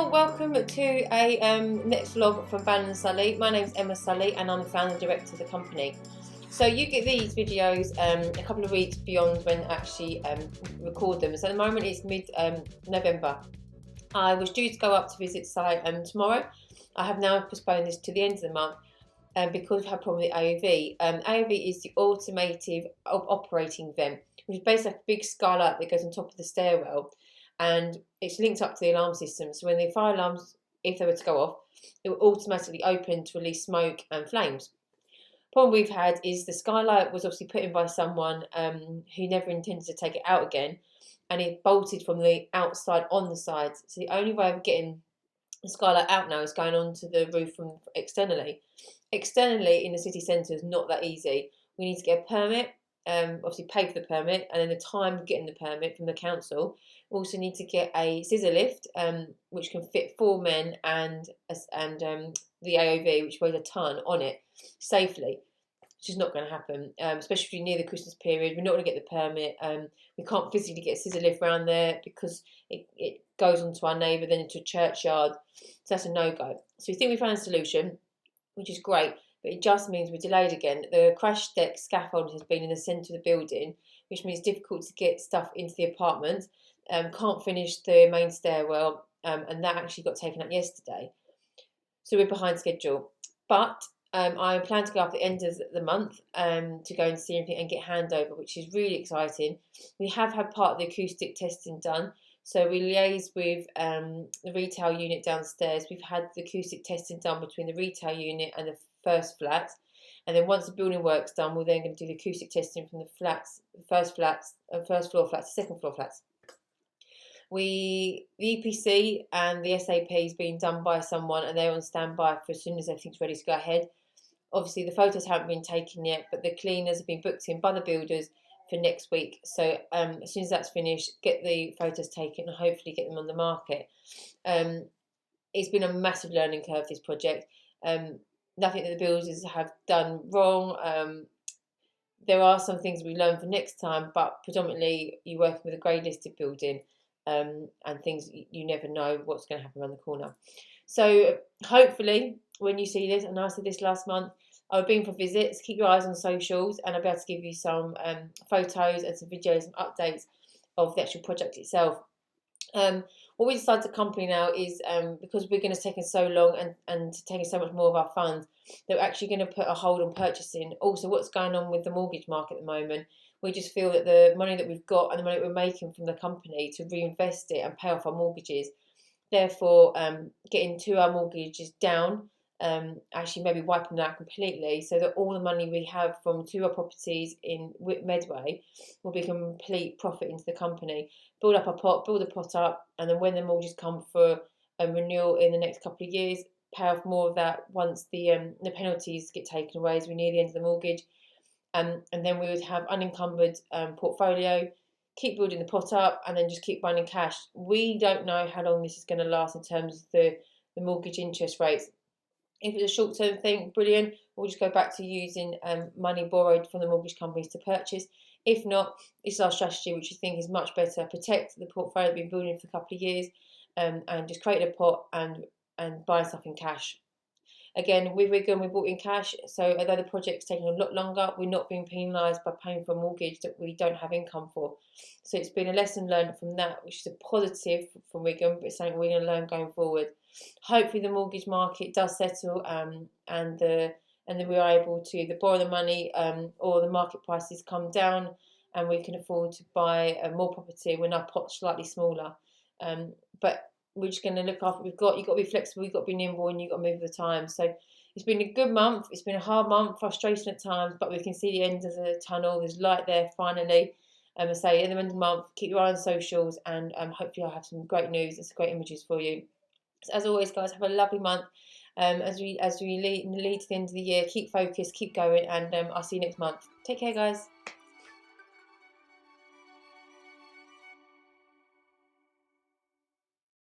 everyone, welcome to a next vlog from Bannan and Sulley. My name's Emma Sulley and I'm the founder and director of the company. So you get these videos a couple of weeks beyond when I actually record them. So at the moment it's mid-November. I was due to go up to visit site tomorrow. I have now postponed this to the end of the month because we've had a problem with AOV. AOV is the automated operating vent, which is basically like a big skylight that goes on top of the stairwell. And it's linked up to the alarm system, so when the fire alarms, if they were to go off, it will automatically open to release smoke and flames. The problem we've had is the skylight was obviously put in by someone who never intended to take it out again, and it bolted from the outside on the sides. So the only way of getting the skylight out now is going onto the roof from externally. Externally in the city centre is not that easy. We need to get a permit. Obviously pay for the permit, and then the time of getting the permit from the council. We also need to get a scissor lift, which can fit 4 men and the AOV, which weighs a ton, on it safely, which is not going to happen, especially near the Christmas period. We're not going to get the permit. We can't physically get a scissor lift around there because it goes onto our neighbour, then into a churchyard, so that's a no-go. So we think we found a solution, which is great. But it just means we're delayed again. The crash deck scaffold has been in the centre of the building, which means it's difficult to get stuff into the apartment. Can't finish the main stairwell, and that actually got taken out yesterday. So we're behind schedule. But I plan to go up at the end of the month to go and see everything and get handover, which is really exciting. We have had part of the acoustic testing done. So we liaise with the retail unit downstairs. We've had the acoustic testing done between the retail unit and the first flat, and then once the building work's done, we're then going to do the acoustic testing from the flats, first floor flats, second floor flats. The EPC and the SAP is being done by someone, and they're on standby for as soon as everything's ready to go ahead. Obviously, the photos haven't been taken yet, but the cleaners have been booked in by the builders for next week. So as soon as that's finished, get the photos taken and hopefully get them on the market. It's been a massive learning curve, this project. Nothing that the builders have done wrong. There are some things we learn for next time, but predominantly you're working with a grade listed building, and things you never know what's going to happen around the corner. So hopefully when you see this, and I said this last month, I've been for visits. Keep your eyes on socials, and I'll be able to give you some photos and some videos and updates of the actual project itself. What we decided to company now is because we're going to take us so long and taking so much more of our funds, that we're actually going to put a hold on purchasing. Also, what's going on with the mortgage market at the moment, we just feel that the money that we've got and the money that we're making from the company to reinvest it and pay off our mortgages, therefore getting our mortgages down, actually maybe wiping them out completely, so that all the money we have from 2 our properties in Medway will be complete profit into the company. Build up our pot, build the pot up, and then when the mortgages come for a renewal in the next couple of years, pay off more of that once the penalties get taken away as we near the end of the mortgage. And then we would have unencumbered portfolio, keep building the pot up, and then just keep running cash. We don't know how long this is going to last in terms of the mortgage interest rates. If it's a short-term thing, brilliant. We'll just go back to using money borrowed from the mortgage companies to purchase. If not, it's our strategy, which I think is much better. Protect the portfolio we've been building for a couple of years, and just create a pot and buy stuff in cash. Again, with Wigan, we bought in cash, so although the project's taking a lot longer, we're not being penalised by paying for a mortgage that we don't have income for. So it's been a lesson learned from that, which is a positive from Wigan, but it's something we're going to learn going forward. Hopefully the mortgage market does settle, and then we are able to either borrow the money or the market prices come down, and we can afford to buy more property when our pot's slightly smaller. But we're just going to look after what we've got. You've got to be flexible, you've got to be nimble, and you've got to move with the time. So it's been a good month. It's been a hard month, frustration at times, but we can see the end of the tunnel. There's light there finally. I say at the end of the month, keep your eye on socials, and hopefully I'll have some great news and some great images for you. So as always, guys, have a lovely month. As we lead to the end of the year, keep focused, keep going, and I'll see you next month. Take care, guys.